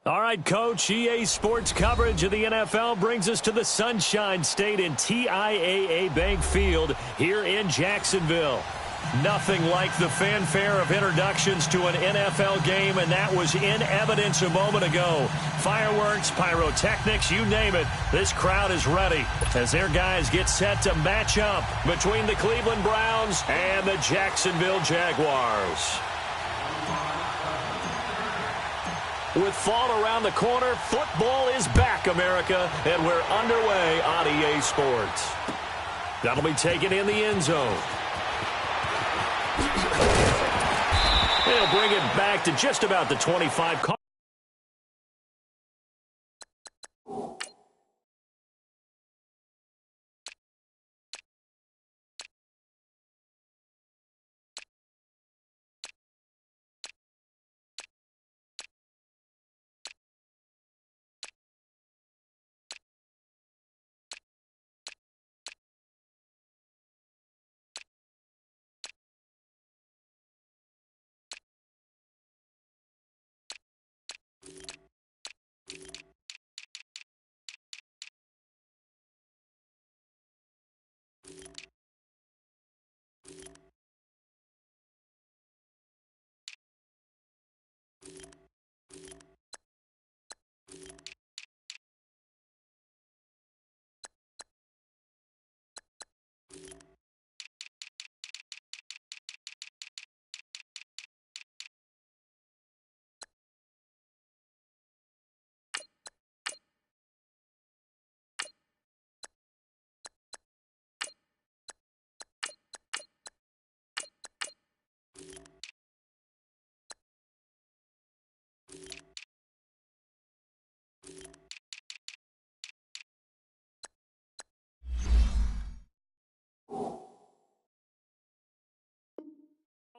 All right, Coach, EA Sports coverage of the NFL brings us to the Sunshine State in TIAA Bank Field here in Jacksonville. Nothing like the fanfare of introductions to an NFL game, and that was in evidence a moment ago. Fireworks, pyrotechnics, you name it. This crowd is ready as their guys get set to match up between the Cleveland Browns and the Jacksonville Jaguars. With fall around the corner, football is back, America, and we're underway on EA Sports. That'll be taken in the end zone. They'll bring it back to just about the 25.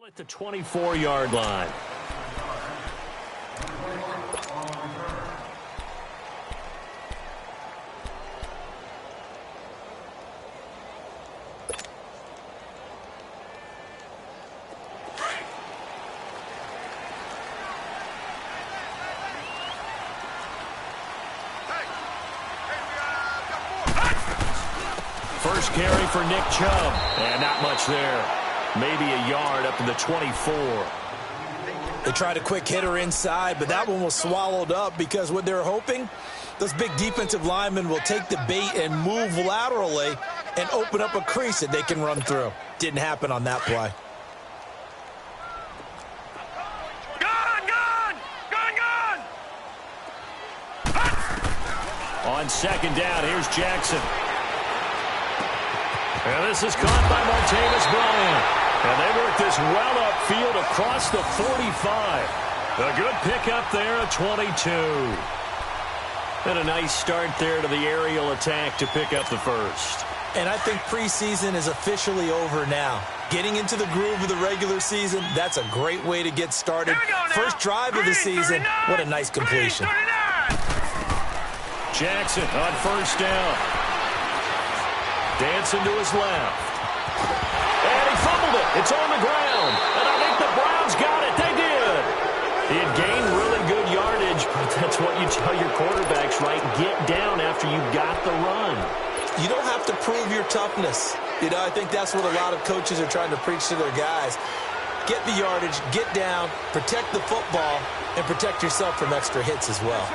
At the 24-yard line. First carry for Nick Chubb, and not much there. Maybe a yard up to the 24. They tried a quick hitter inside, but that one was swallowed up because what they're hoping, those big defensive linemen will take the bait and move laterally and open up a crease that they can run through. Didn't happen on that play. On second down, here's Jackson. And this is caught by Martavis Bryant. And they work this well upfield across the 45. A good pickup there at 22. And a nice start there to the aerial attack to pick up the first. And I think preseason is officially over now. Getting into the groove of the regular season, that's a great way to get started. First drive of the season, what a nice completion. Jackson on first down. Dancing to his left. And he fumbled it. It's on the ground. And I think the Browns got it. They did. He had gained really good yardage, but that's what you tell your quarterbacks, right? Get down after you got the run. You don't have to prove your toughness. You know, I think that's what a lot of coaches are trying to preach to their guys. Get the yardage, get down, protect the football, and protect yourself from extra hits as well.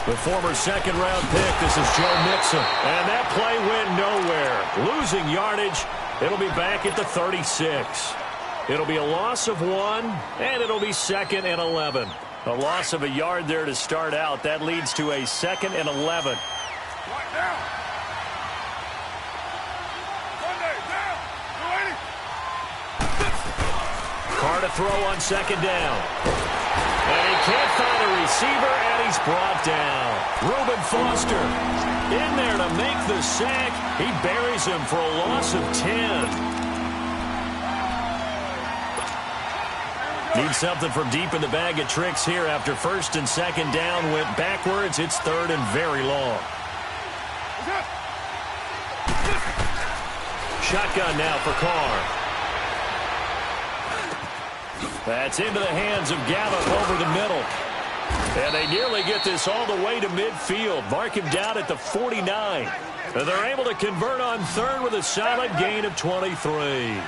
The former second-round pick, this is Joe Mixon. And that play went nowhere. Losing yardage, it'll be back at the 36. It'll be a loss of 1, and it'll be 2nd and 11. A loss of a yard there to start out. That leads to a 2nd and 11. Carr to throw on second down. And he can't find a receiver, and he's brought down. Reuben Foster in there to make the sack. He buries him for a loss of 10. Need something from deep in the bag of tricks here after first and second down went backwards. It's third and very long. Shotgun now for Carr. That's into the hands of Gallup over the middle. And they nearly get this all the way to midfield. Mark him down at the 49. And they're able to convert on third with a solid gain of 23.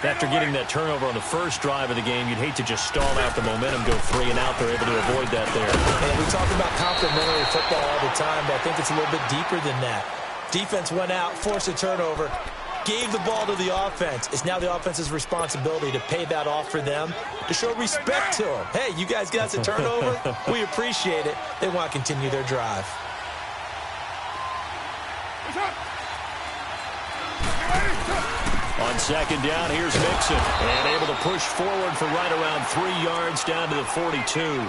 After getting that turnover on the first drive of the game, you'd hate to just stall out the momentum, go 3 and out. They're able to avoid that there. And we talk about complementary football all the time, but I think it's a little bit deeper than that. Defense went out, forced a turnover, gave the ball to the offense. It's now the offense's responsibility to pay that off for them, to show respect to them. Hey, you guys got a turnover? We appreciate it. They want to continue their drive. On second down, here's Mixon. And able to push forward for right around 3 yards down to the 42.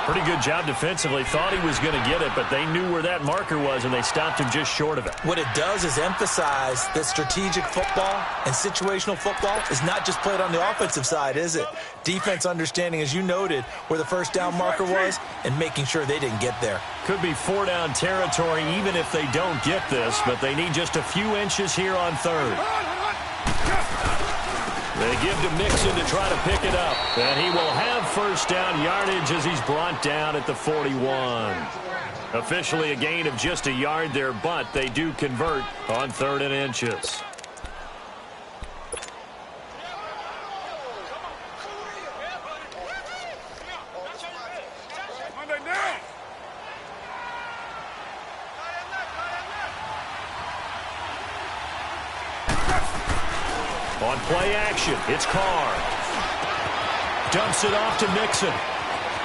Pretty good job defensively. Thought he was going to get it, but they knew where that marker was, and they stopped him just short of it. What it does is emphasize that strategic football and situational football is not just played on the offensive side, is it? Defense understanding, as you noted, where the first down marker was and making sure they didn't get there. Could be 4-down territory even if they don't get this, but they need just a few inches here on third. They give to Mixon to try to pick it up. And he will have first down yardage as he's brought down at the 41. Officially a gain of just a yard there, but they do convert on 3rd and inches. On play action, it's Carr. Dumps it off to Mixon.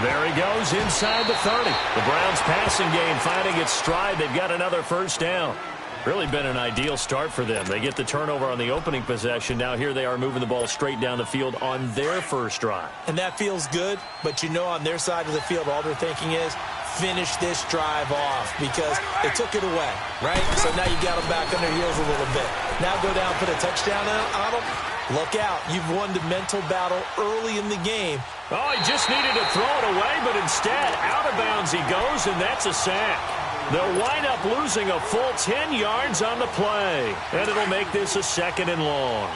There he goes inside the 30. The Browns passing game finding its stride. They've got another first down. Really been an ideal start for them. They get the turnover on the opening possession. Now here they are moving the ball straight down the field on their first drive. And that feels good, but you know on their side of the field all they're thinking is finish this drive off because they took it away, right? So now you got them back on their heels a little bit. Now go down, put a touchdown on them. Look out. You've won the mental battle early in the game. Oh, he just needed to throw it away, but instead out of bounds he goes, and that's a sack. They'll wind up losing a full 10 yards on the play, and it'll make this a 2nd and long.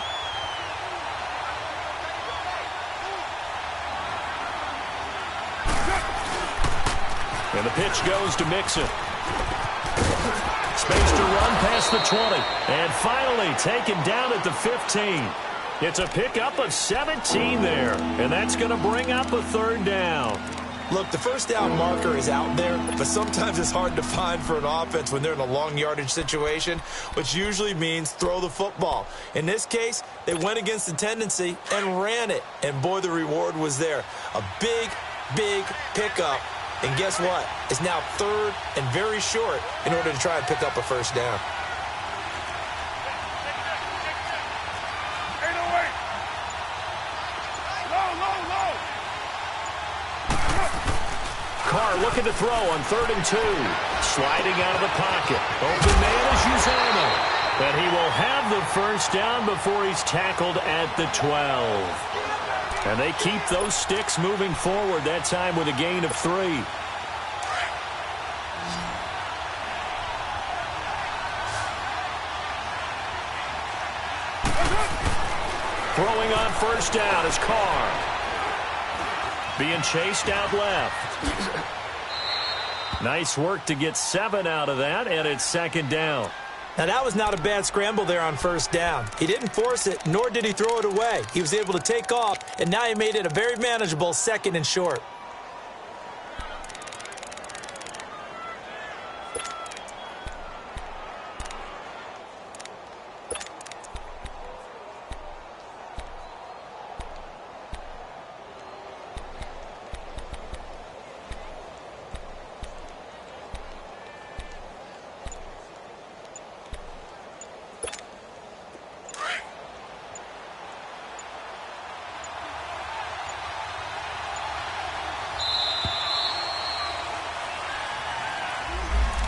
And the pitch goes to Mixon. Space to run past the 20. And finally taken down at the 15. It's a pickup of 17 there. And that's going to bring up a 3rd down. Look, the first down marker is out there, but sometimes it's hard to find for an offense when they're in a long yardage situation, which usually means throw the football. In this case, they went against the tendency and ran it. And boy, the reward was there. A big, big pickup. And guess what? It's now 3rd and very short in order to try and pick up a first down. Carr looking to throw on 3rd and 2. Sliding out of the pocket. Open man is Uzomah. But he will have the first down before he's tackled at the 12. And they keep those sticks moving forward, that time with a gain of 3. Throwing on first down is Carr. Being chased out left. Nice work to get 7 out of that, and it's 2nd down. Now, that was not a bad scramble there on first down. He didn't force it, nor did he throw it away. He was able to take off, and now he made it a very manageable 2nd and short.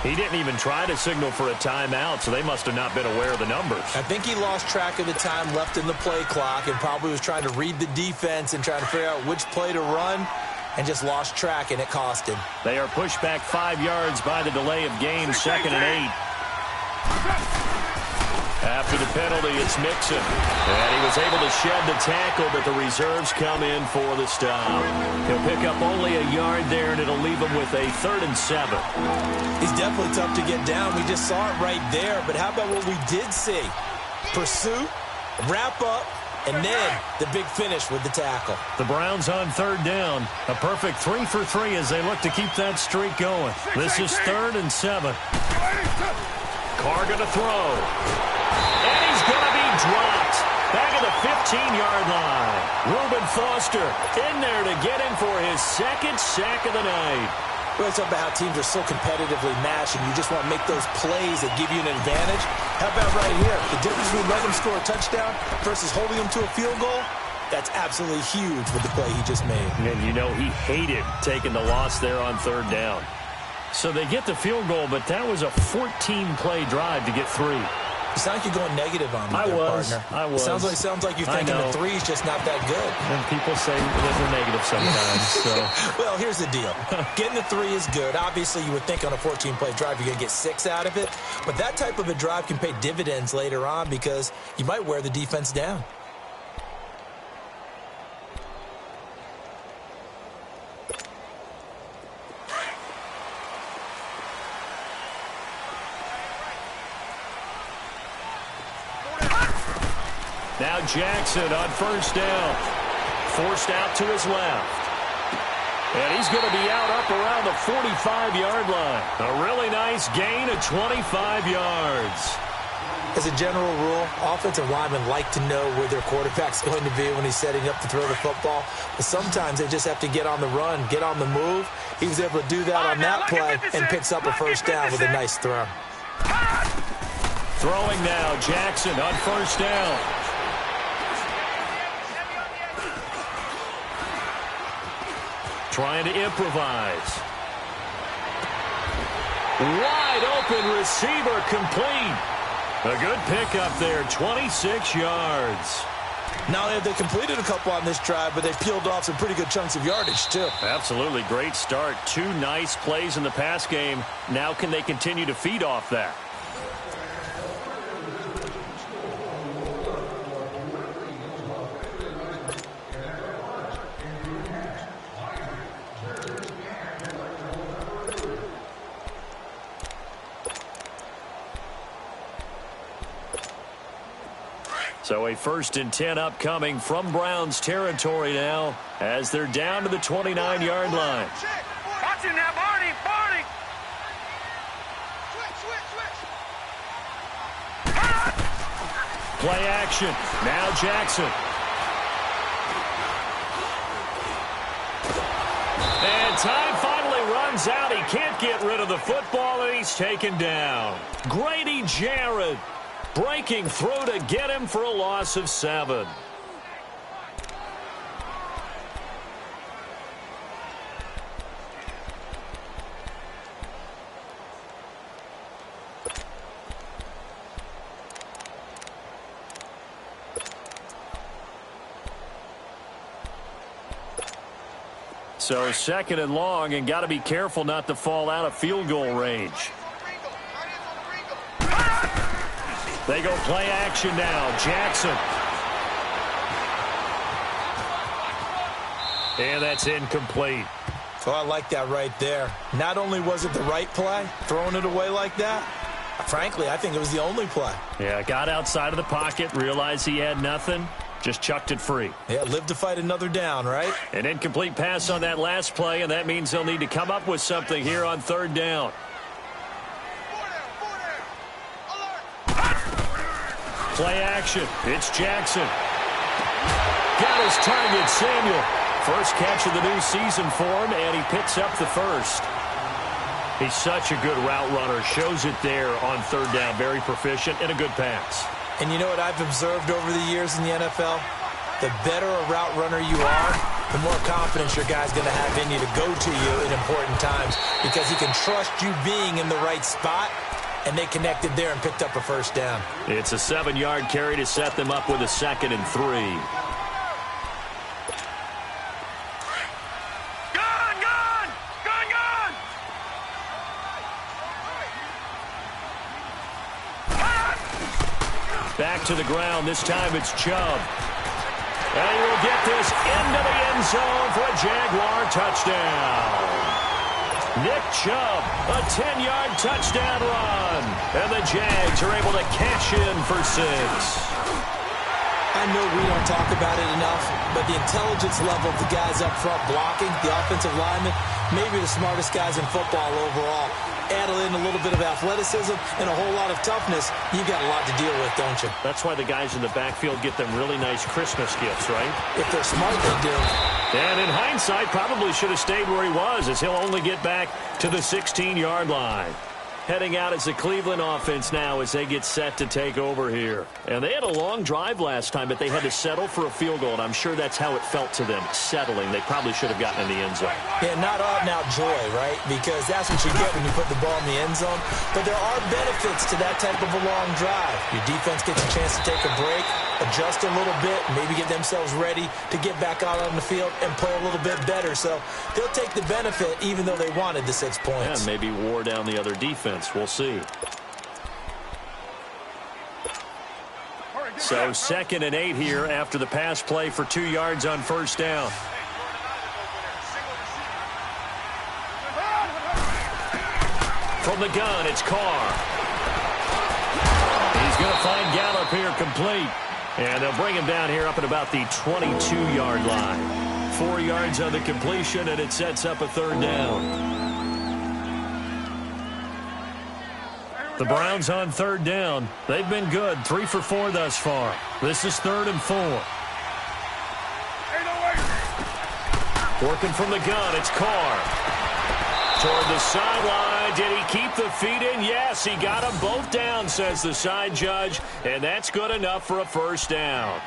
He didn't even try to signal for a timeout, so they must have not been aware of the numbers. I think he lost track of the time left in the play clock and probably was trying to read the defense and trying to figure out which play to run and just lost track, and it cost him. They are pushed back 5 yards by the delay of game, 2nd and 8. After the penalty, it's Mixon. And he was able to shed the tackle, but the reserves come in for the stop. He'll pick up only a yard there, and it'll leave him with a 3rd and 7. He's definitely tough to get down. We just saw it right there. But how about what we did see? Pursuit, wrap up, and then the big finish with the tackle. The Browns on 3rd down. A perfect 3 for 3 as they look to keep that streak going. This is 3rd and 7. Carr going to throw. And he's going to be dropped. Back at the 15-yard line. Reuben Foster in there to get him for his 2nd sack of the night. We always talk about how teams are so competitively matched, and you just want to make those plays that give you an advantage. How about right here? The difference between letting them score a touchdown versus holding them to a field goal? That's absolutely huge with the play he just made. And you know he hated taking the loss there on 3rd down. So they get the field goal, but that was a 14-play drive to get 3. You sound like you're going negative on me partner. I was. Sounds like you're thinking the 3's just not that good. And people say that they're negative sometimes. So. Well, here's the deal. Getting the 3 is good. Obviously, you would think on a 14-play drive you're going to get 6 out of it. But that type of a drive can pay dividends later on because you might wear the defense down. Now Jackson on 1st down. Forced out to his left. And he's going to be out up around the 45-yard line. A really nice gain of 25 yards. As a general rule, offensive linemen like to know where their quarterback's going to be when he's setting up to throw the football. But sometimes they just have to get on the run, get on the move. He was able to do that on that play and picks up a 1st down with a nice throw. Throwing now, Jackson on 1st down. Trying to improvise. Wide open receiver complete. A good pickup there, 26 yards. Not only have they completed a couple on this drive, but they peeled off some pretty good chunks of yardage, too. Absolutely great start. 2 nice plays in the pass game. Now can they continue to feed off that? So a 1st and 10 upcoming from Browns territory now as they're down to the 29-yard line. Watch him now, Barney. Play action. Now Jackson. And time finally runs out. He can't get rid of the football, and he's taken down. Grady Jarrett breaking through to get him for a loss of 7. So 2nd and long, and got to be careful not to fall out of field goal range. They go play action now. Jackson. And that's incomplete. Oh, I like that right there. Not only was it the right play, throwing it away like that, frankly, I think it was the only play. Yeah, got outside of the pocket, realized he had nothing, just chucked it free. Yeah, live to fight another down, right? An incomplete pass on that last play, and that means they'll need to come up with something here on 3rd down. Play action. It's Jackson. Got his target, Samuel. First catch of the new season for him, and he picks up the 1st. He's such a good route runner. Shows it there on 3rd down. Very proficient and a good pass. And you know what I've observed over the years in the NFL? The better a route runner you are, the more confidence your guy's going to have in you to go to you in important times because he can trust you being in the right spot. And they connected there and picked up a 1st down. It's a 7-yard carry to set them up with a 2nd and 3. back to the ground. This time it's Chubb. And he will get this into the end zone for a Jaguar touchdown. Nick Chubb, a 10-yard touchdown run. And the Jags are able to cash in for 6. I know we don't talk about it enough, but the intelligence level of the guys up front blocking, the offensive linemen, maybe the smartest guys in football overall. Add in a little bit of athleticism and a whole lot of toughness, you've got a lot to deal with, don't you? That's why the guys in the backfield get them really nice Christmas gifts, right? If they're smart, they do. And in hindsight, probably should have stayed where he was, as he'll only get back to the 16-yard line. Heading out as the Cleveland offense now as they get set to take over here. And they had a long drive last time, but they had to settle for a field goal, and I'm sure that's how it felt to them, settling. They probably should have gotten in the end zone. Yeah, not out-and-out joy, right? Because that's what you get when you put the ball in the end zone. But there are benefits to that type of a long drive. Your defense gets a chance to take a break, adjust a little bit, maybe get themselves ready to get back out on the field and play a little bit better. So they'll take the benefit even though they wanted the 6 points. Yeah, maybe wore down the other defense. We'll see. So 2nd and 8 here after the pass play for 2 yards on first down. From the gun, it's Carr. He's going to find Gallup here complete. And they'll bring him down here up at about the 22-yard line. 4 yards on the completion, and it sets up a 3rd down. The Browns on 3rd down. They've been good, 3 for 4 thus far. This is 3rd and 4. Working from the gun, it's Carr. Toward the sideline, did he keep the feet in? Yes, he got them both down, says the side judge, and that's good enough for a 1st down.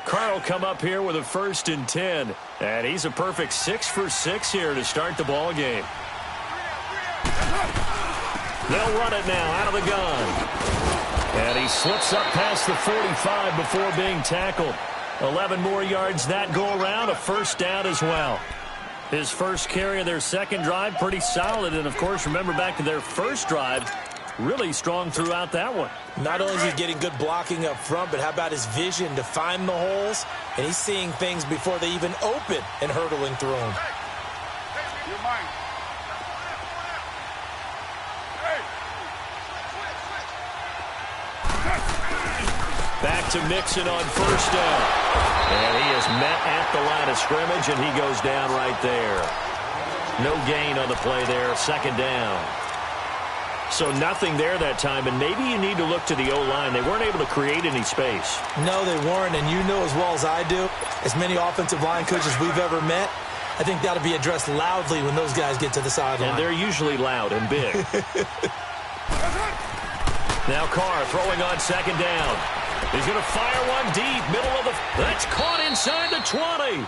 Carr will come up here with a 1st and 10. And he's a perfect 6 for 6 here to start the ball game. They'll run it now out of the gun. And he slips up past the 45 before being tackled. 11 more yards that go around, a 1st down as well. His first carry of their 2nd drive, pretty solid. And, of course, remember back to their 1st drive, really strong throughout that one. Not only is he getting good blocking up front, but how about his vision to find the holes? And he's seeing things before they even open and hurdling through them. Back to Mixon on 1st down. And he is met at the line of scrimmage, and he goes down right there. No gain on the play there, 2nd down. So nothing there that time, and maybe you need to look to the O-line. They weren't able to create any space. No, they weren't, and you know as well as I do, as many offensive line coaches we've ever met, I think that'll be addressed loudly when those guys get to the sideline. And they're usually loud and big. Now Carr throwing on 2nd down. He's going to fire one deep, middle of the... That's caught inside the 20.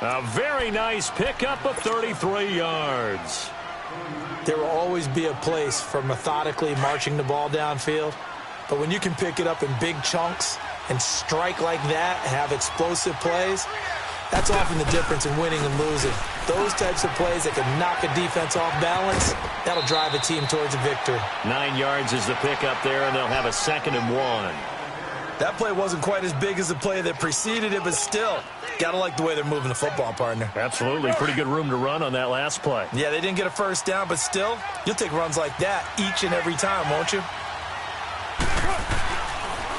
A very nice pickup of 33 yards. There will always be a place for methodically marching the ball downfield. But when you can pick it up in big chunks and strike like that, have explosive plays, that's often the difference in winning and losing. Those types of plays that can knock a defense off balance, that'll drive a team towards a victory. 9 yards is the pickup there, and they'll have a 2nd and 1. That play wasn't quite as big as the play that preceded it, but still, got to like the way they're moving the football, partner. Absolutely. Pretty good room to run on that last play. Yeah, they didn't get a 1st down, but still, you'll take runs like that each and every time, won't you?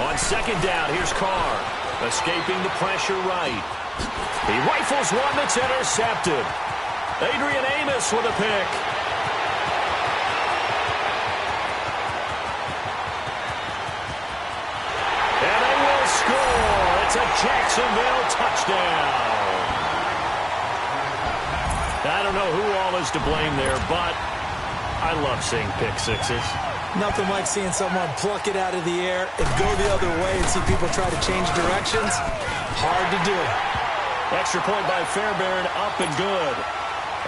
On 2nd down, here's Carr. Escaping the pressure right. He rifles one that's intercepted. Adrian Amos with a pick. And they will score. It's a Jacksonville touchdown. I don't know who all is to blame there, but I love seeing pick sixes. Nothing like seeing someone pluck it out of the air and go the other way and see people try to change directions. Hard to do. Extra point by Fairbairn, up and good.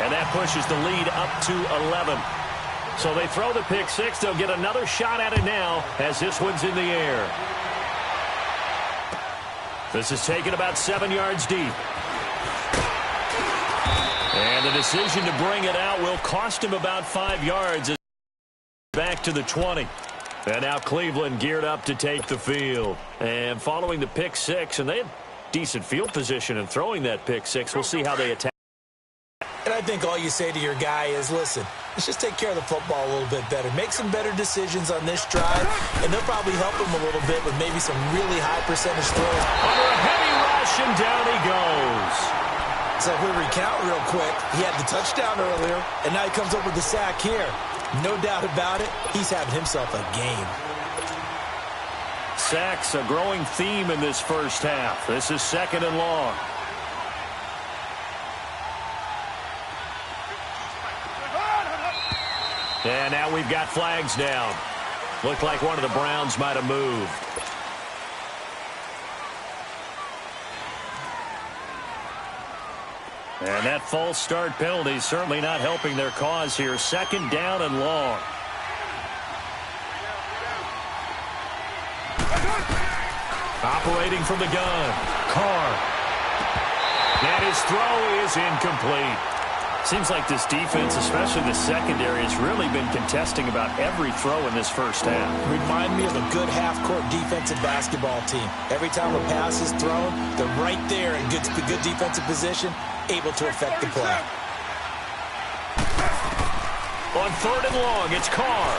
And that pushes the lead up to 11. So they throw the pick six. They'll get another shot at it now as this one's in the air. This is taken about 7 yards deep. And the decision to bring it out will cost him about 5 yards. back to the 20. And now Cleveland geared up to take the field. And following the pick six, and they had decent field position in throwing that pick six. We'll see how they attack. And I think all you say to your guy is, listen, let's just take care of the football a little bit better. Make some better decisions on this drive, and they'll probably help him a little bit with maybe some really high percentage throws. Under a heavy rush, and down he goes. So if we recount real quick, he had the touchdown earlier, and now he comes up with the sack here. No doubt about it, he's having himself a game. Sacks, a growing theme in this first half. This is 2nd and long. And now we've got flags down. Looked like one of the Browns might have moved. And that false start penalty is certainly not helping their cause here. 2nd down and long. Operating from the gun, Carr. And his throw is incomplete. Seems like this defense, especially the secondary, has really been contesting about every throw in this first half. Remind me of a good half-court defensive basketball team. Every time a pass is thrown, they're right there in good defensive position, able to affect the play. On 3rd and long, it's Carr.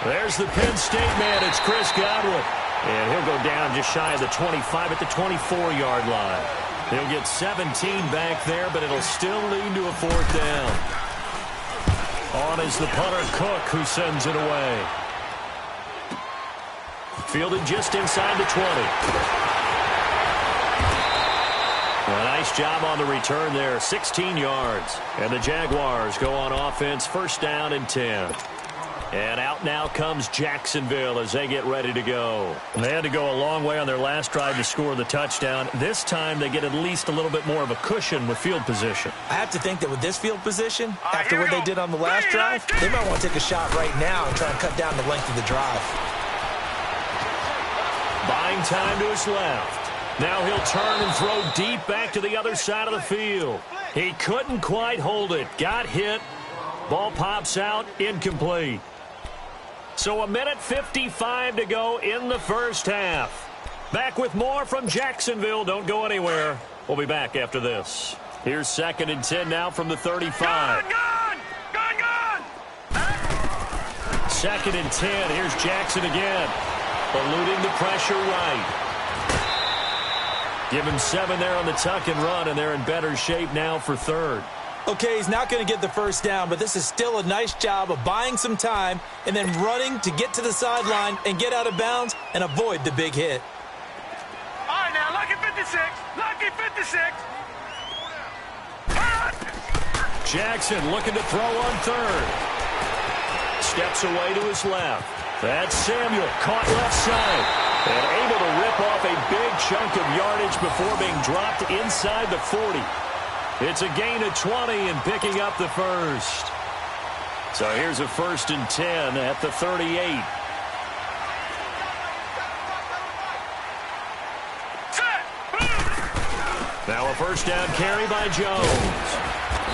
There's the Penn State man. It's Chris Godwin. And he'll go down just shy of the 25 at the 24-yard line. He'll get 17 back there, but it'll still lead to a 4th down. On is the punter, Cook, who sends it away. Fielded just inside the 20. A nice job on the return there, 16 yards. And the Jaguars go on offense, 1st down and 10. And out now comes Jacksonville as they get ready to go. They had to go a long way on their last drive to score the touchdown. This time they get at least a little bit more of a cushion with field position. I have to think that with this field position, after what they did on the last drive, they might want to take a shot right now and try and cut down the length of the drive. Buying time to his left. Now he'll turn and throw deep back to the other side of the field. He couldn't quite hold it. Got hit. Ball pops out. Incomplete. So 1:55 to go in the first half. Back with more from Jacksonville. Don't go anywhere. We'll be back after this. Here's 2nd and 10 now from the 35. Gone! 2nd and 10. Here's Jackson again. Eluding the pressure right. Give him 7 there on the tuck and run, and they're in better shape now for 3rd. Okay, he's not going to get the 1st down, but this is still a nice job of buying some time and then running to get to the sideline and get out of bounds and avoid the big hit. All right, now, lucky 56. Lucky 56. Jackson looking to throw on 3rd. Steps away to his left. That's Samuel, caught left side. And able to rip off a big chunk of yardage before being dropped inside the 40. It's a gain of 20 and picking up the 1st. So here's a 1st and 10 at the 38. Now a 1st down carry by Jones.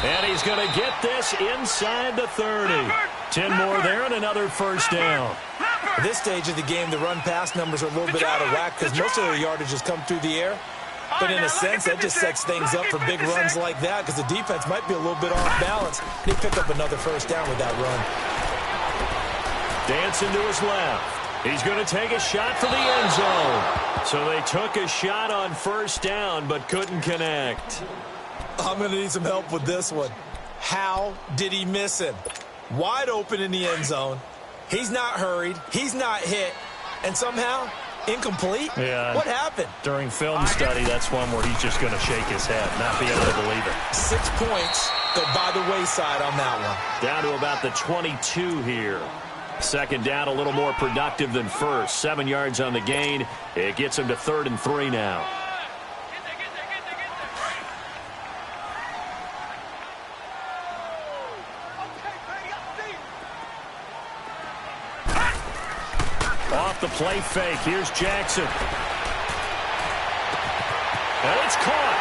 And he's going to get this inside the 30. 10 more there and another 1st down. At this stage of the game, the run-pass numbers are a little bit out of whack because most of their yardage has come through the air. But in a sense, that just sets things up for big runs like that because the defense might be a little bit off balance. They pick up another 1st down with that run. Dancing to his left. He's going to take a shot for the end zone. So they took a shot on 1st down but couldn't connect. I'm going to need some help with this one. How did he miss him? Wide open in the end zone. He's not hurried. He's not hit. And somehow, incomplete? Yeah. What happened? During film study, that's one where he's just going to shake his head, not be able to believe it. 6 points go by the wayside on that one. Down to about the 22 here. 2nd down, a little more productive than 1st. 7 yards on the gain. It gets him to 3rd and 3 now. Off the play fake. Here's Jackson. And it's caught.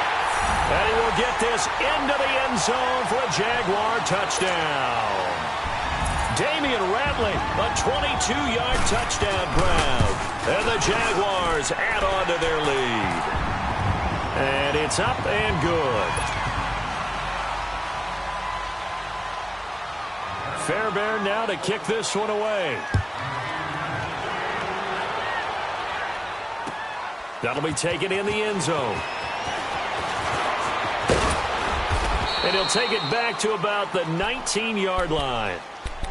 And he will get this into the end zone for a Jaguar touchdown. Damian Ratley, a 22-yard touchdown grab. And the Jaguars add on to their lead. And it's up and good. Fairbairn now to kick this one away. That'll be taken in the end zone. And he'll take it back to about the 19-yard line.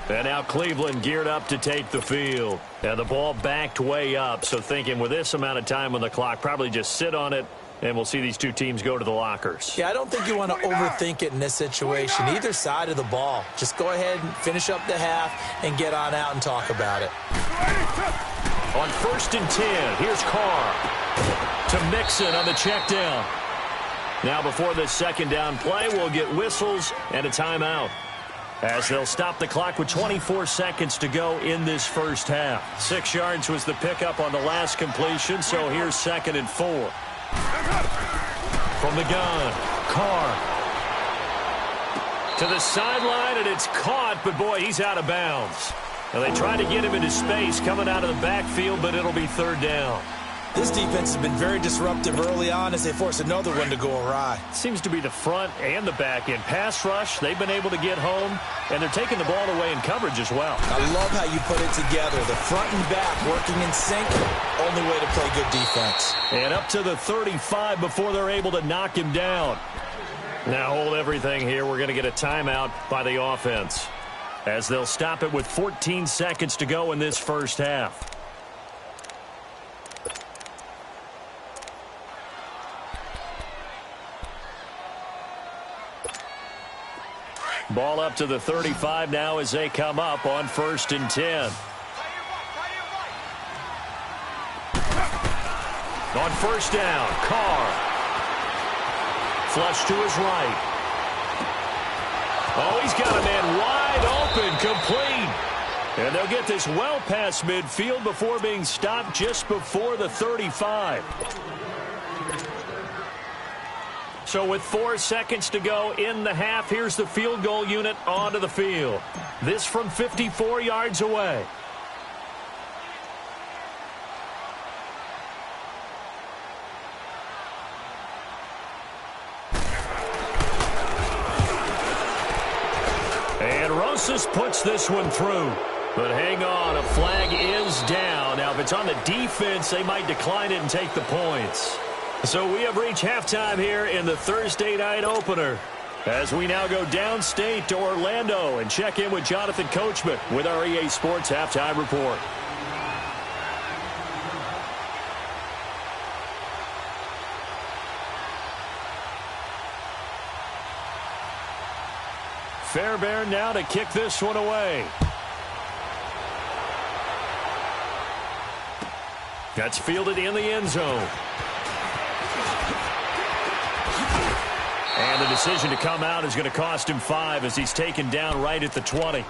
And now Cleveland geared up to take the field. And the ball backed way up, so thinking with this amount of time on the clock, probably just sit on it, and we'll see these two teams go to the lockers. Yeah, I don't think you want to overthink it in this situation. Either side of the ball. Just go ahead and finish up the half and get on out and talk about it. On 1st and 10, here's Carr to Mixon on the check down. Now before this second down play, we'll get whistles and a timeout, as they'll stop the clock with 24 seconds to go in this first half. 6 yards was the pickup on the last completion, so here's 2nd and 4. From the gun, Carr to the sideline, and it's caught, but boy, he's out of bounds. And they try to get him into space coming out of the backfield, but it'll be 3rd down. This defense has been very disruptive early on as they force another one to go awry. Seems to be the front and the back end. Pass rush, they've been able to get home, and they're taking the ball away in coverage as well. I love how you put it together. The front and back working in sync, only way to play good defense. And up to the 35 before they're able to knock him down. Now hold everything here. We're going to get a timeout by the offense, as they'll stop it with 14 seconds to go in this first half. Ball up to the 35 now as they come up on 1st and 10. On 1st down, Carr. Flush to his right. Oh, he's got a man wide open, complete. And they'll get this well past midfield before being stopped just before the 35. So with 4 seconds to go in the half, here's the field goal unit onto the field. This from 54 yards away. And Rosas puts this one through. But hang on, a flag is down. Now, if it's on the defense, they might decline it and take the points. So we have reached halftime here in the Thursday night opener, as we now go downstate to Orlando and check in with Jonathan Coachman with our EA Sports Halftime Report. Fairbairn now to kick this one away. That's fielded in the end zone. And the decision to come out is going to cost him 5 as he's taken down right at the 20.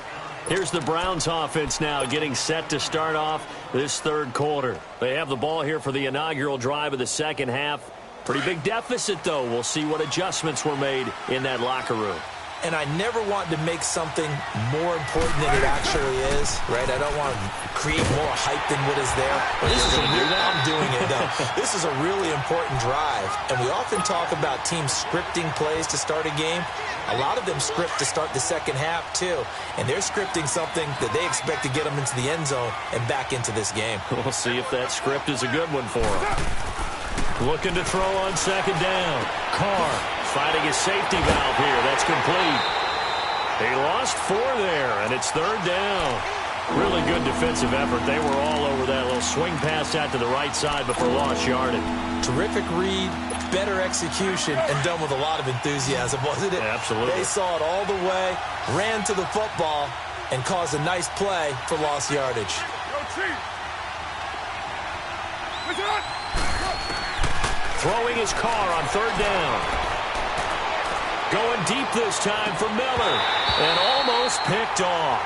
Here's the Browns offense now getting set to start off this 3rd quarter. They have the ball here for the inaugural drive of the second half. Pretty big deficit, though. We'll see what adjustments were made in that locker room. And I never want to make something more important than it actually is, right? I don't want to create more hype than what is there. I'm doing it, though. This is a really important drive. And we often talk about teams scripting plays to start a game. A lot of them script to start the second half, too. And they're scripting something that they expect to get them into the end zone and back into this game. We'll see if that script is a good one for them. Looking to throw on 2nd down. Carr finding his safety valve here. That's complete. He lost 4 there, and it's 3rd down. Really good defensive effort. They were all over that little swing pass out to the right side before lost yardage. Terrific read, better execution, and done with a lot of enthusiasm, wasn't it? Absolutely. They saw it all the way, ran to the football, and caused a nice play for lost yardage. Throwing his Carr on 3rd down. Going deep this time for Miller. And almost picked off.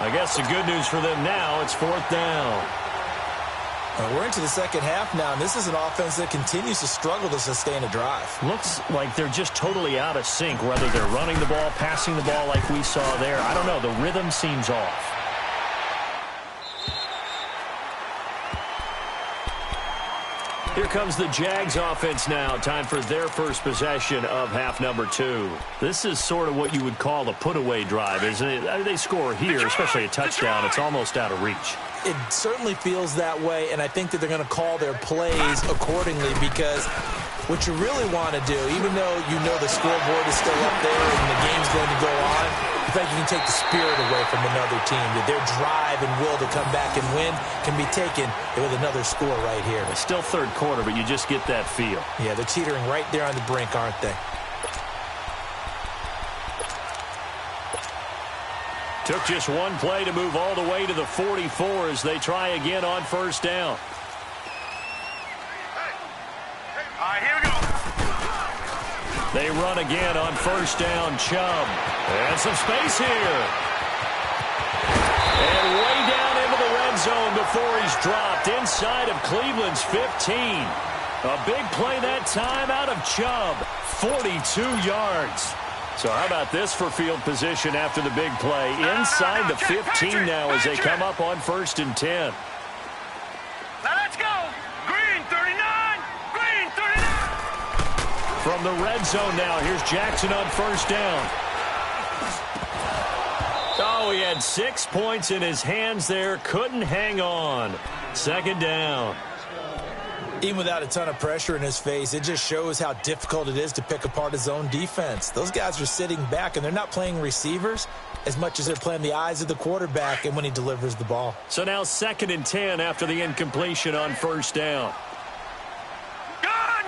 I guess the good news for them now, it's 4th down. We're into the second half now, and this is an offense that continues to struggle to sustain a drive. Looks like they're just totally out of sync, whether they're running the ball, passing the ball like we saw there. I don't know. The rhythm seems off. Here comes the Jags offense now. Time for their first possession of half number 2. This is sort of what you would call a put-away drive, isn't it? They score here, especially a touchdown. It's almost out of reach. It certainly feels that way, and I think that they're going to call their plays accordingly, because what you really want to do, even though you know the scoreboard is still up there and the game's going to go on, I think you can take the spirit away from another team. That their drive and will to come back and win can be taken with another score right here. It's still third quarter, but you just get that feel. Yeah, they're teetering right there on the brink, aren't they? Took just one play to move all the way to the 44 as they try again on first down. All right, here we go. They run again on first down. Chubb. And some space here. And way down into the red zone before he's dropped inside of Cleveland's 15. A big play that time out of Chubb. 42 yards. So how about this for field position after the big play? Inside the 15 now as they come up on 1st and 10. Now let's go. Green 39. Green 39. From the red zone now, here's Jackson on first down. Oh, he had 6 points in his hands there. Couldn't hang on. 2nd down. Even without a ton of pressure in his face, it just shows how difficult it is to pick apart his own defense. Those guys are sitting back, and they're not playing receivers as much as they're playing the eyes of the quarterback and when he delivers the ball. So now 2nd and 10 after the incompletion on first down. Gone.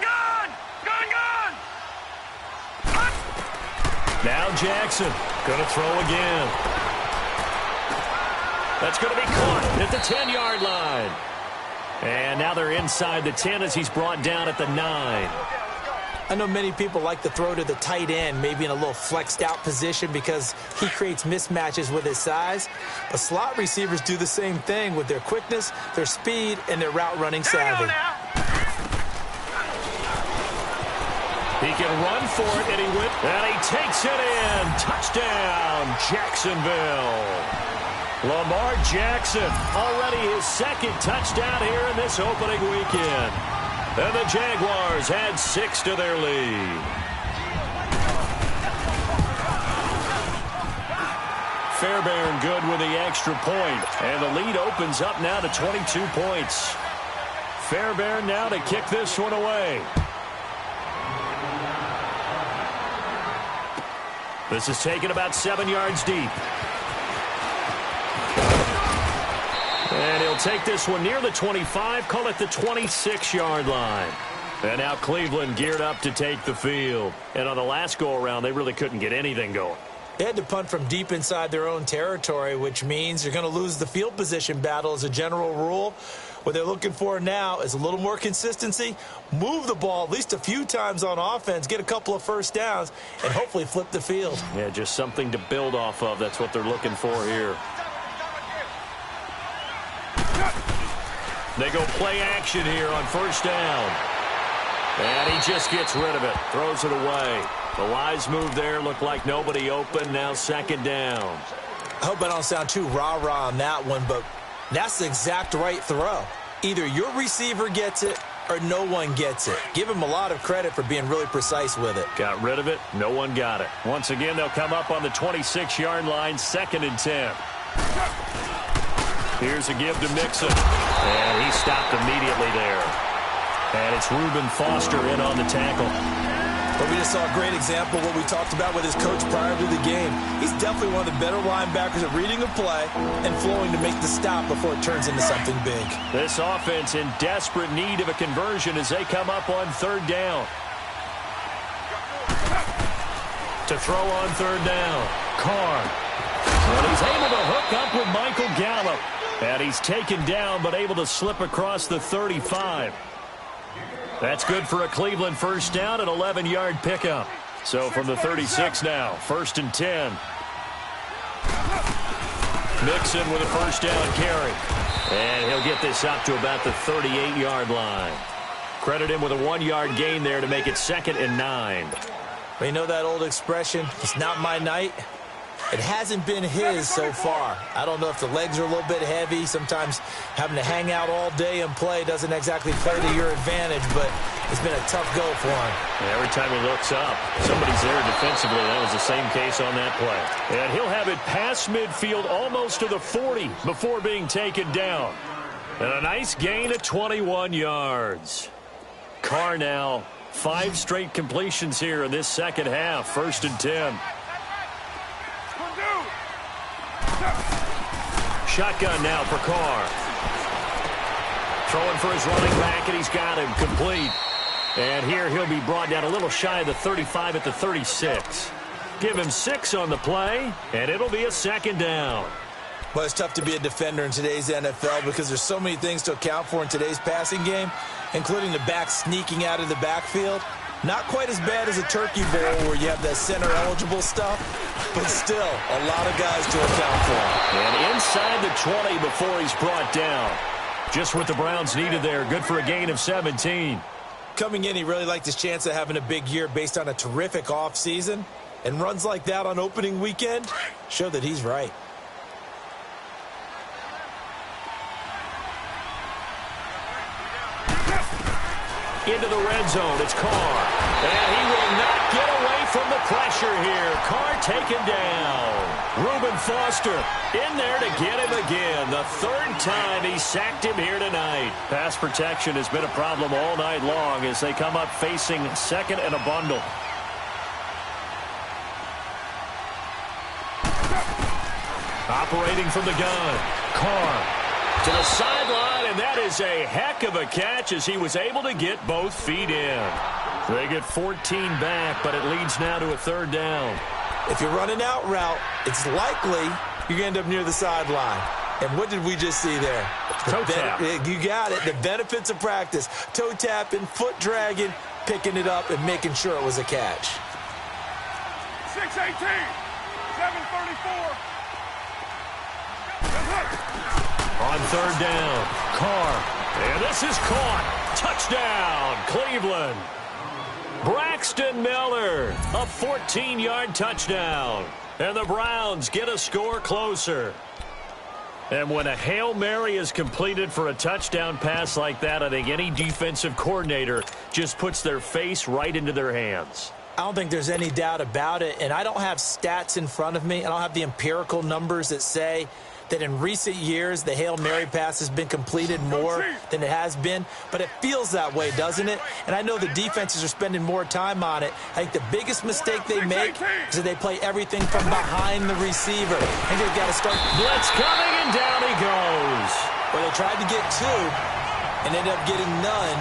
Now Jackson going to throw again. That's going to be caught at the 10-yard line. And now they're inside the 10 as he's brought down at the 9. I know many people like to throw to the tight end, maybe in a little flexed out position because he creates mismatches with his size. But slot receivers do the same thing with their quickness, their speed, and their route running savvy. He can run for it, and he takes it in. Touchdown, Jacksonville. Lamar Jackson, already his 2nd touchdown here in this opening weekend. And the Jaguars add 6 to their lead. Fairbairn good with the extra point. And the lead opens up now to 22 points. Fairbairn now to kick this one away. This is taken about 7 yards deep. And he'll take this one near the 25, call it the 26-yard line. And now Cleveland geared up to take the field. And on the last go-around, they really couldn't get anything going. They had to punt from deep inside their own territory, which means you're going to lose the field position battle as a general rule. What they're looking for now is a little more consistency, move the ball at least a few times on offense, get a couple of first downs, and hopefully flip the field. Yeah, just something to build off of. That's what they're looking for here. They go play action here on first down. And he just gets rid of it, throws it away. The wise move there, looked like nobody open, now 2nd down. I hope I don't sound too rah-rah on that one, but that's the exact right throw. Either your receiver gets it or no one gets it. Give him a lot of credit for being really precise with it. Got rid of it, no one got it. Once again, they'll come up on the 26-yard line, 2nd and 10. Here's a give to Mixon. And he stopped immediately there. And it's Reuben Foster in on the tackle. But we just saw a great example of what we talked about with his coach prior to the game. He's definitely one of the better linebackers at reading a play and flowing to make the stop before it turns into something big. This offense in desperate need of a conversion as they come up on 3rd down. To throw on 3rd down, Carr. And he's able to hook up with Michael Gallup. And he's taken down but able to slip across the 35. That's good for a Cleveland first down, an 11-yard pickup. So from the 36 now, 1st and 10. Mixon with a first down carry. And he'll get this up to about the 38-yard line. Credit him with a 1-yard gain there to make it 2nd and 9. Well, you know that old expression, it's not my night? It hasn't been his so far. I don't know if the legs are a little bit heavy. Sometimes having to hang out all day and play doesn't exactly play to your advantage, but it's been a tough go for him. And every time he looks up, somebody's there defensively. That was the same case on that play. And he'll have it past midfield almost to the 40 before being taken down. And a nice gain of 21 yards. Carr now 5 straight completions here in this second half. 1st and 10. Shotgun now for Carr. Throwing for his running back, and he's got him complete. And here he'll be brought down a little shy of the 35 at the 36. Give him 6 on the play, and it'll be a 2nd down. Well, it's tough to be a defender in today's NFL because there's so many things to account for in today's passing game, including the back sneaking out of the backfield. Not quite as bad as a turkey bowl where you have that center-eligible stuff, but still a lot of guys to account for. And inside the 20 before he's brought down. Just what the Browns needed there. Good for a gain of 17. Coming in, he really liked his chance of having a big year based on a terrific offseason. And runs like that on opening weekend show that he's right. Into the red zone, it's Carr. And he will not get away from the pressure here. Carr taken down. Reuben Foster in there to get him again. The 3rd time he sacked him here tonight. Pass protection has been a problem all night long as they come up facing 2nd and a bundle. Operating from the gun, Carr. To the sideline, and that is a heck of a catch as he was able to get both feet in. They get 14 back, but it leads now to a 3rd down. If you're running out route, it's likely you're going to end up near the sideline. And what did we just see there? Toe tap. You got it. The benefits of practice. Toe tapping, foot dragging, picking it up, and making sure it was a catch. 6:18, 7:34. On 3rd down, Carr. And this is caught. Touchdown, Cleveland. Braxton Miller, a 14-yard touchdown. And the Browns get a score closer. And when a Hail Mary is completed for a touchdown pass like that, I think any defensive coordinator just puts their face right into their hands. I don't think there's any doubt about it. And I don't have stats in front of me. I don't have the empirical numbers that say that in recent years the Hail Mary pass has been completed more than it has been, but it feels that way, doesn't it? And I know the defenses are spending more time on it. I think the biggest mistake they make is that they play everything from behind the receiver. I think they've got to start. Blitz coming, and down he goes. Well, they tried to get 2 and ended up getting none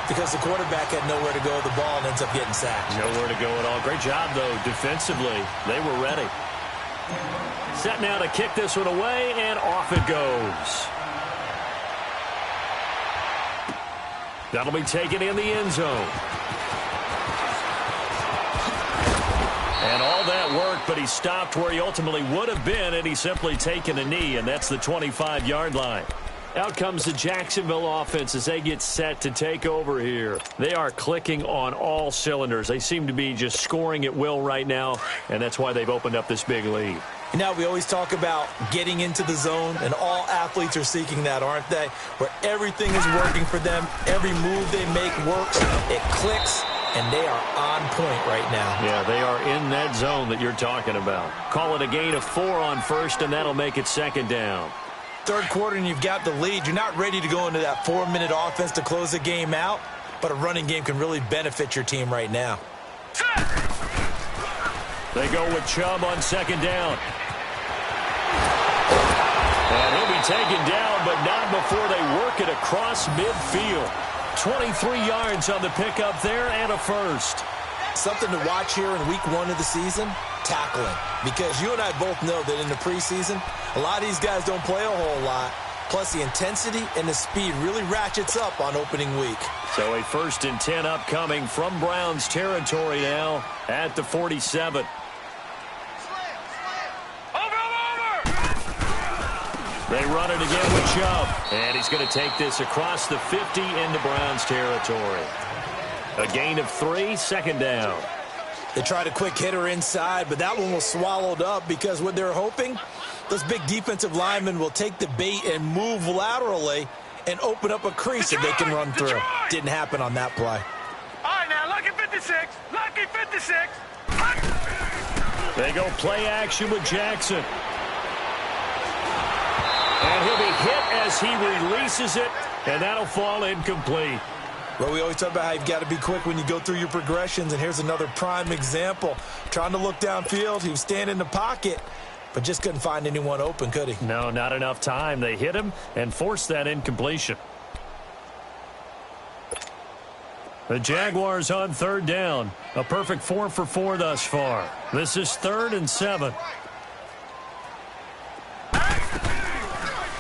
because the quarterback had nowhere to go with the ball and ends up getting sacked. Nowhere to go at all. Great job, though, defensively. They were ready. Set now to kick this one away, and off it goes. That'll be taken in the end zone. And all that work, but he stopped where he ultimately would have been, and he's simply taken a knee, and that's the 25-yard line. Out comes the Jacksonville offense as they get set to take over here. They are clicking on all cylinders. They seem to be just scoring at will right now, and that's why they've opened up this big lead. You know, we always talk about getting into the zone, and all athletes are seeking that, aren't they? Where everything is working for them, every move they make works, it clicks, and they are on point right now. Yeah, they are in that zone that you're talking about. Call it a gain of 4 on 1st, and that'll make it 2nd down. 3rd quarter, and you've got the lead. You're not ready to go into that 4-minute offense to close the game out, but a running game can really benefit your team right now. They go with Chubb on 2nd down. And he'll be taken down, but not before they work it across midfield. 23 yards on the pickup there and a 1st. Something to watch here in week 1 of the season, tackling. Because you and I both know that in the preseason, a lot of these guys don't play a whole lot. Plus, the intensity and the speed really ratchets up on opening week. So a 1st and 10 upcoming from Browns territory now at the 47. They run it again with Chubb. And he's going to take this across the 50 into Browns territory. A gain of 3, second down. They tried a quick hitter inside, but that one was swallowed up because what they're hoping, those big defensive linemen will take the bait and move laterally and open up a crease that they can run through. Didn't happen on that play. All right, now, lucky 56. Lucky 56. They go play action with Jackson. And he'll be hit as he releases it, and that'll fall incomplete. Well, we always talk about how you've got to be quick when you go through your progressions, and here's another prime example. Trying to look downfield, he was standing in the pocket, but just couldn't find anyone open, could he? No, not enough time. They hit him and forced that incompletion. The Jaguars on third down. A perfect 4 for 4 thus far. This is 3rd and 7.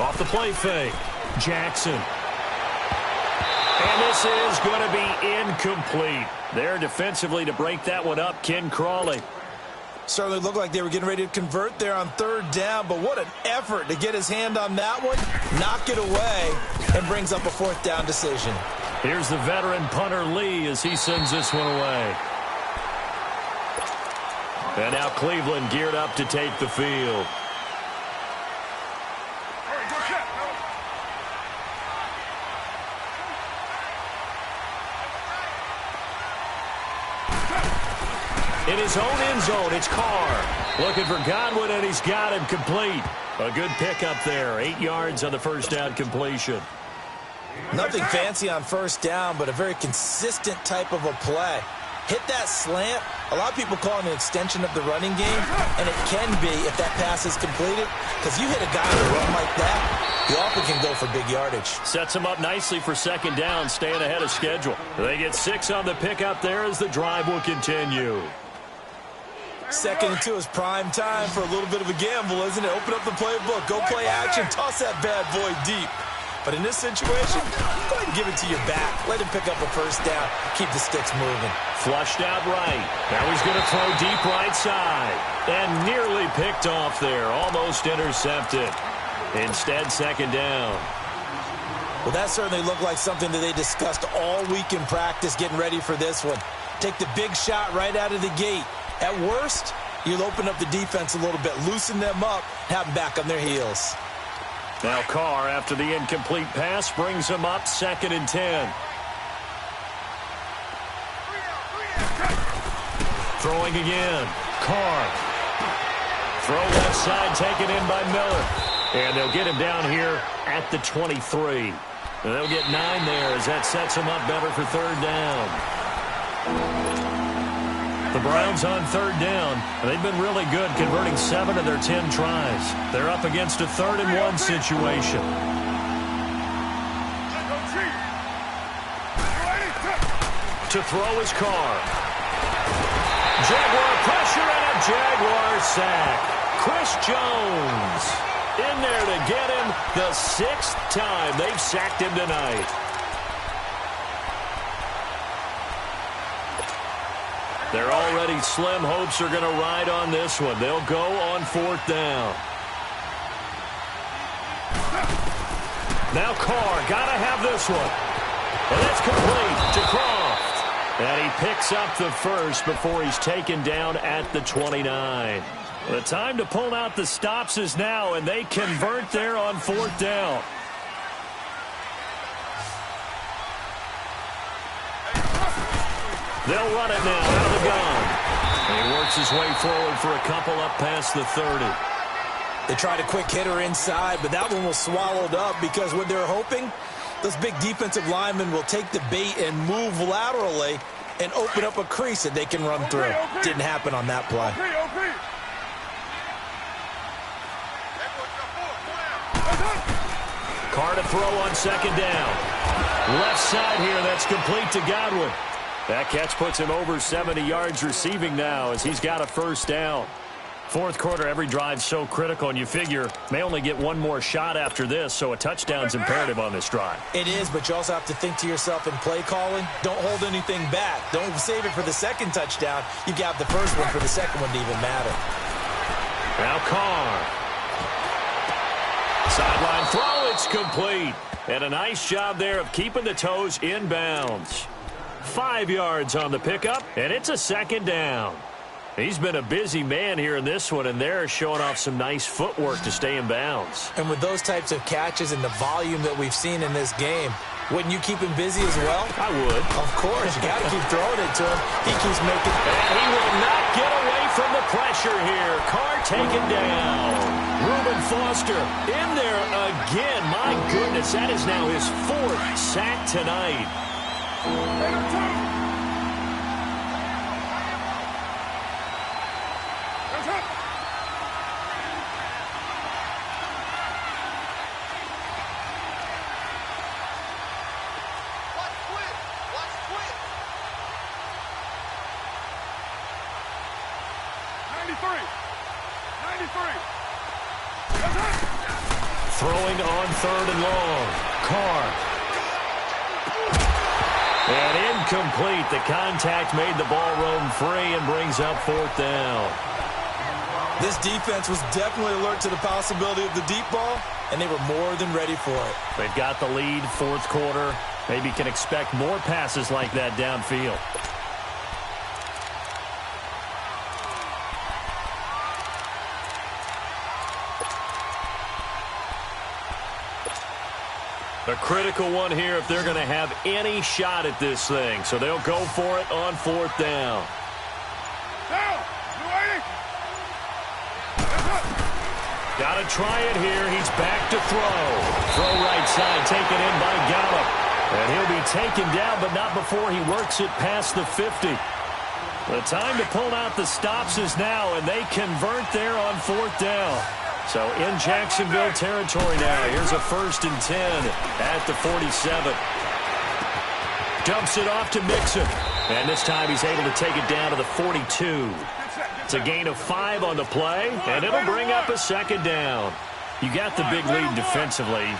Off the play fake. Jackson. And this is going to be incomplete. There defensively to break that one up, Ken Crawley. Certainly looked like they were getting ready to convert there on third down, but what an effort to get his hand on that one, knock it away, and brings up a 4th down decision. Here's the veteran punter Lee as he sends this one away. And now Cleveland geared up to take the field. In his own end zone, it's Carr. Looking for Godwin, and he's got him complete. A good pickup there. 8 yards on the first down completion. Nothing fancy on first down, but a very consistent type of a play. Hit that slant. A lot of people call it an extension of the running game, and it can be if that pass is completed, because you hit a guy on a run like that, you often can go for big yardage. Sets him up nicely for second down, staying ahead of schedule. They get 6 on the pickup there as the drive will continue. 2nd and 2 is prime time for a little bit of a gamble, isn't it? Open up the playbook, go play action, toss that bad boy deep. But in this situation, go ahead and give it to your back. Let him pick up a first down. Keep the sticks moving. Flushed out right. Now he's going to throw deep right side. And nearly picked off there. Almost intercepted. Instead, second down. Well, that certainly looked like something that they discussed all week in practice getting ready for this one. Take the big shot right out of the gate. At worst, you'll open up the defense a little bit, loosen them up, have them back on their heels. Now Carr, after the incomplete pass, brings him up 2nd and 10. Throwing again. Carr. Throw left side, taken in by Miller. And they'll get him down here at the 23. And they'll get 9 there as that sets him up better for third down. The Browns on third down. They've been really good, converting 7 of their 10 tries. They're up against a 3rd and 1 situation. To throw is Carr. Jaguar pressure and a Jaguar sack. Chris Jones in there to get him the 6th time they've sacked him tonight. Their already slim hopes are going to ride on this one. They'll go on 4th down. Now Carr, got to have this one. And that's complete to Croft. And he picks up the first before he's taken down at the 29. The time to pull out the stops is now, and they convert there on 4th down. They'll run it now out of the gun. And he works his way forward for a couple up past the 30. They tried a quick hitter inside, but that one was swallowed up because what they're hoping, those big defensive linemen will take the bait and move laterally and open up a crease that they can run through. Didn't happen on that play. Carr to throw on second down. Left side here, that's complete to Godwin. That catch puts him over 70 yards receiving now as he's got a first down. 4th quarter, every drive's so critical, and you figure may only get one more shot after this, so a touchdown's imperative on this drive. It is, but you also have to think to yourself in play calling, don't hold anything back. Don't save it for the second touchdown. You got the first one for the second one to even matter. Now Carr. Sideline throw, it's complete. And a nice job there of keeping the toes in bounds. 5 yards on the pickup, and it's a second down. He's been a busy man here in this one, and they're showing off some nice footwork to stay in bounds. And with those types of catches and the volume that we've seen in this game, wouldn't you keep him busy as well? I would. Of course. You got to keep throwing it to him. He keeps making... And he will not get away from the pressure here. Carr taken down. Reuben Foster in there again. My goodness, that is now his 4th sack tonight. Throwing on 3rd and long. Carr. And incomplete. The contact made the ball roam free and brings up 4th down. This defense was definitely alert to the possibility of the deep ball, and they were more than ready for it. They've got the lead, 4th quarter. Maybe can expect more passes like that downfield. A critical one here if they're going to have any shot at this thing. So they'll go for it on 4th down. Got to try it here. He's back to throw. Throw right side, taken in by Gallup. And he'll be taken down, but not before he works it past the 50. The time to pull out the stops is now, and they convert there on 4th down. So in Jacksonville territory now. Here's a 1st and 10 at the 47. Dumps it off to Mixon. And this time he's able to take it down to the 42. It's a gain of 5 on the play, and it'll bring up a 2nd down. You got the big lead defensively.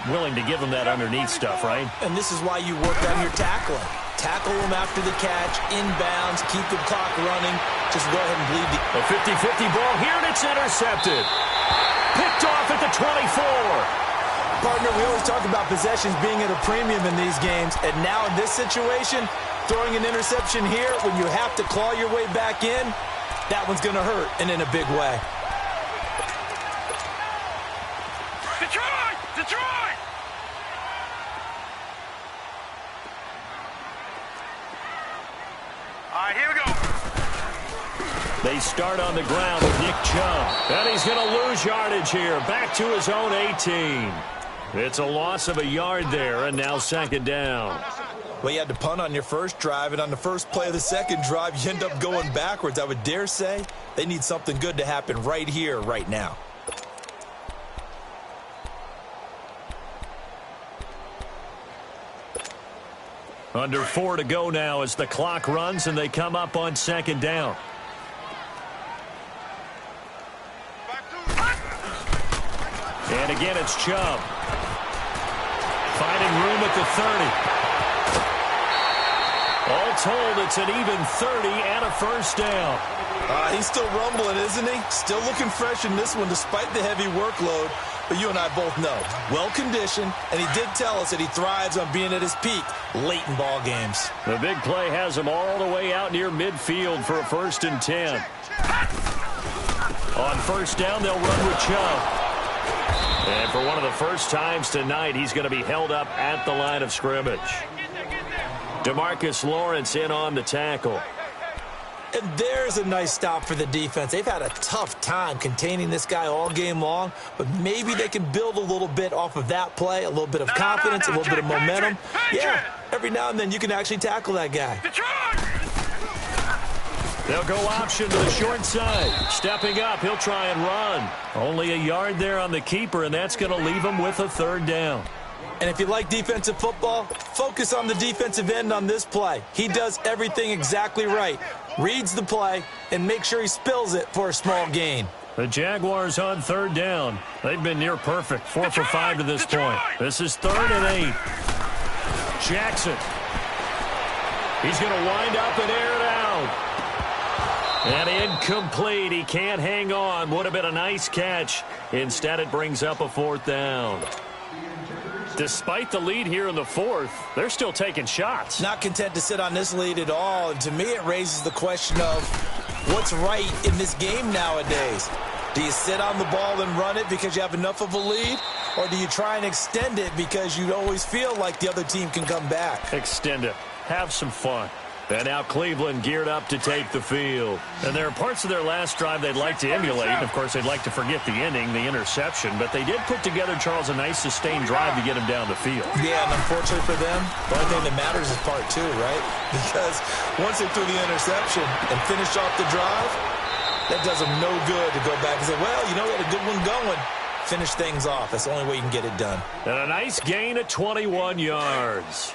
Willing to give him that underneath stuff, right? And this is why you work on your tackling. Tackle him after the catch, inbounds, keep the clock running. Just go ahead and bleed the... A 50-50 ball here, and it's intercepted. Picked off at the 24. Partner, we always talk about possessions being at a premium in these games, and now in this situation, throwing an interception here when you have to claw your way back in, that one's going to hurt, and in a big way. Detroit! Detroit! All right, here we go. They start on the ground with Nick Chubb. And he's going to lose yardage here. Back to his own 18. It's a loss of a yard there, and now 2nd down. Well, you had to punt on your first drive, and on the first play of the second drive, you end up going backwards. I would dare say they need something good to happen right here, right now. Under 4 to go now as the clock runs, and they come up on 2nd down. And again, it's Chubb. Finding room at the 30. All told, it's an even 30 and a 1st down. He's still rumbling, isn't he? Still looking fresh in this one despite the heavy workload. But you and I both know, well-conditioned, and he did tell us that he thrives on being at his peak late in ball games. The big play has him all the way out near midfield for a 1st and 10. On 1st down, they'll run with Chubb. And for one of the first times tonight, he's going to be held up at the line of scrimmage. DeMarcus Lawrence in on the tackle. And there's a nice stop for the defense. They've had a tough time containing this guy all game long, but maybe they can build a little bit off of that play, a little bit of confidence, a little bit of momentum. Yeah, every now and then you can actually tackle that guy. They'll go option to the short side. Stepping up, he'll try and run. Only a yard there on the keeper, and that's going to leave him with a 3rd down. And if you like defensive football, focus on the defensive end on this play. He does everything exactly right. Reads the play and makes sure he spills it for a small gain. The Jaguars on 3rd down. They've been near perfect. 4 for 5 to this point. This is 3rd and 8. Jackson. He's going to wind up and air it out. And incomplete. He can't hang on. Would have been a nice catch. Instead, it brings up a 4th down. Despite the lead here in the 4th, they're still taking shots. Not content to sit on this lead at all. And to me, it raises the question of what's right in this game nowadays. Do you sit on the ball and run it because you have enough of a lead? Or do you try and extend it because you always feel like the other team can come back? Extend it. Have some fun. And now Cleveland geared up to take the field. And there are parts of their last drive they'd like to emulate. And, of course, they'd like to forget the inning, the interception. But they did put together, Charles, a nice sustained drive to get him down the field. Yeah, and unfortunately for them, the only thing that matters is part 2, right? Because once they threw the interception and finished off the drive, that does them no good to go back and say, well, you know, we had a good one going. Finish things off. That's the only way you can get it done. And a nice gain of 21 yards.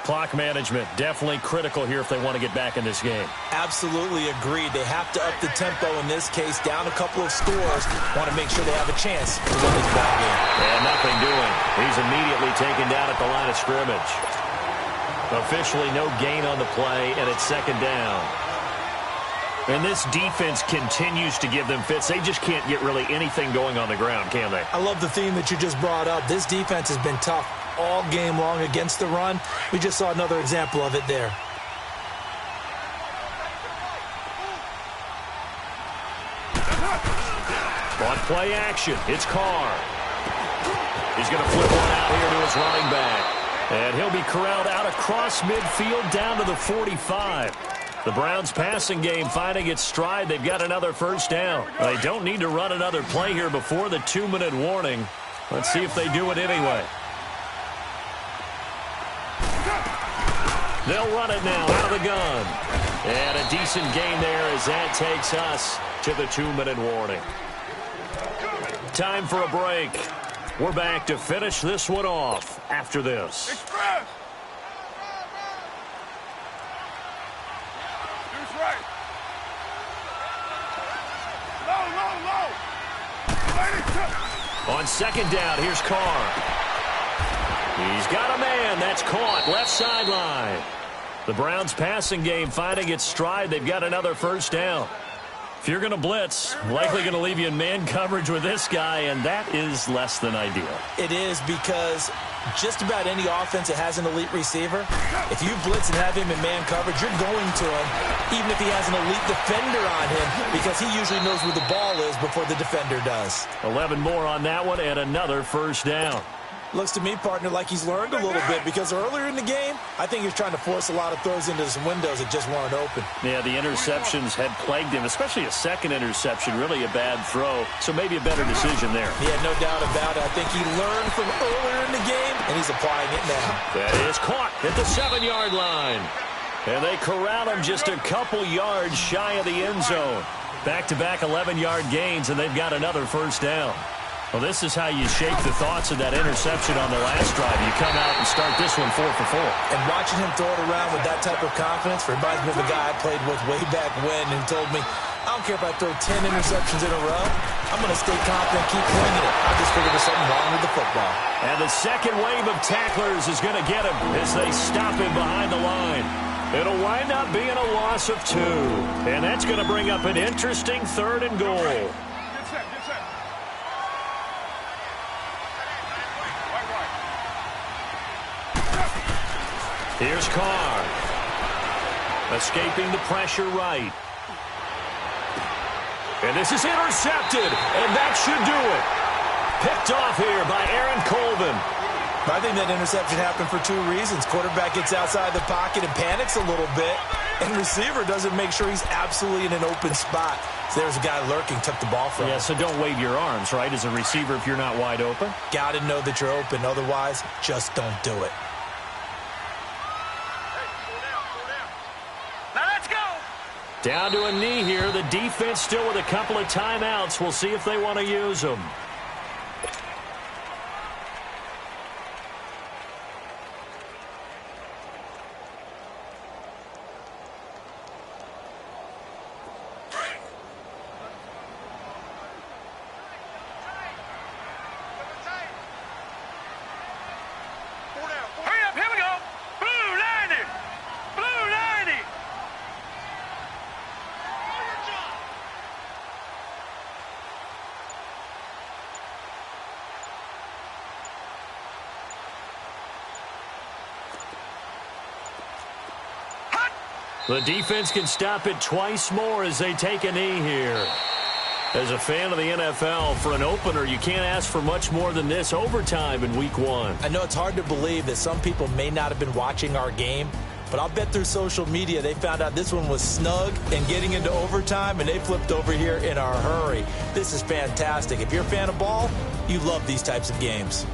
Clock management definitely critical here if they want to get back in this game. Absolutely agreed. They have to up the tempo in this case, down a couple of scores. Want to make sure they have a chance to win this ball game. And nothing doing. He's immediately taken down at the line of scrimmage. Officially no gain on the play, and it's 2nd down. And this defense continues to give them fits. They just can't get really anything going on the ground, can they? I love the theme that you just brought up. This defense has been tough all game long against the run. We just saw another example of it there. On play action, it's Carr. He's going to flip one out here to his running back. And he'll be corralled out across midfield down to the 45. The Browns passing game finding its stride. They've got another 1st down. They don't need to run another play here before the 2-minute warning. Let's see if they do it anyway. They'll run it now out of the gun. And a decent gain there as that takes us to the 2-minute warning. Time for a break. We're back to finish this one off after this. Express! On 2nd down, here's Carr. He's got a man. That's caught. Left sideline. The Browns passing game finding its stride. They've got another 1st down. If you're going to blitz, likely going to leave you in man coverage with this guy, and that is less than ideal. It is because just about any offense that has an elite receiver, if you blitz and have him in man coverage, you're going to him, even if he has an elite defender on him, because he usually knows where the ball is before the defender does. 11 more on that one, and another 1st down. Looks to me, partner, like he's learned a little bit, because earlier in the game, I think he was trying to force a lot of throws into some windows that just weren't open. Yeah, the interceptions had plagued him, especially a 2nd interception, really a bad throw, so maybe a better decision there. Yeah, no doubt about it. I think he learned from earlier in the game, and he's applying it now. That is caught at the 7-yard line. And they corral him just a couple yards shy of the end zone. Back-to-back 11-yard gains, and they've got another 1st down. Well, this is how you shake the thoughts of that interception on the last drive. You come out and start this one 4 for 4. And watching him throw it around with that type of confidence reminds me of a guy I played with way back when who told me, I don't care if I throw 10 interceptions in a row. I'm going to stay confident, keep winging it. I just figured there's something wrong with the football. And the second wave of tacklers is going to get him as they stop him behind the line. It'll wind up being a loss of 2. And that's going to bring up an interesting 3rd and goal. Here's Carr. Escaping the pressure right. And this is intercepted, and that should do it. Picked off here by Aaron Colvin. I think that interception happened for 2 reasons. Quarterback gets outside the pocket and panics a little bit, and receiver doesn't make sure he's absolutely in an open spot. So there's a guy lurking, took the ball from him. Yeah, so don't wave your arms, right, as a receiver if you're not wide open. Got to know that you're open. Otherwise, just don't do it. Down to a knee here. The defense still with a couple of timeouts. We'll see if they want to use them. Hurry up, here we go. Blue 90. Blue 90. The defense can stop it twice more as they take a knee here. As a fan of the NFL, for an opener, you can't ask for much more than this overtime in Week 1. I know it's hard to believe that some people may not have been watching our game, but I'll bet through social media they found out this one was snug and getting into overtime, and they flipped over here in a hurry. This is fantastic. If you're a fan of ball, you love these types of games.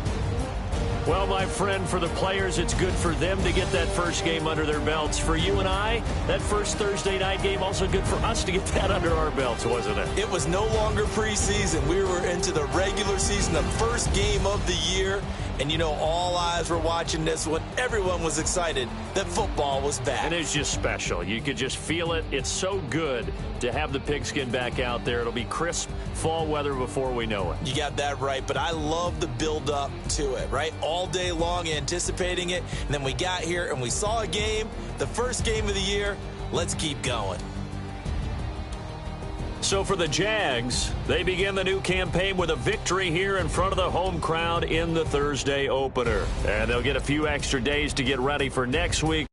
Well, my friend, for the players, it's good for them to get that first game under their belts. For you and I, that first Thursday night game, also good for us to get that under our belts, wasn't it? It was no longer preseason. We were into the regular season, the first game of the year. And, you know, all eyes were watching this when everyone was excited that football was back. And it's just special. You could just feel it. It's so good to have the pigskin back out there. It'll be crisp fall weather before we know it. You got that right, but I love the build-up to it, right? All day long anticipating it, and then we got here and we saw a game, the first game of the year. Let's keep going. So for the Jags, they begin the new campaign with a victory here in front of the home crowd in the Thursday opener. And they'll get a few extra days to get ready for next week.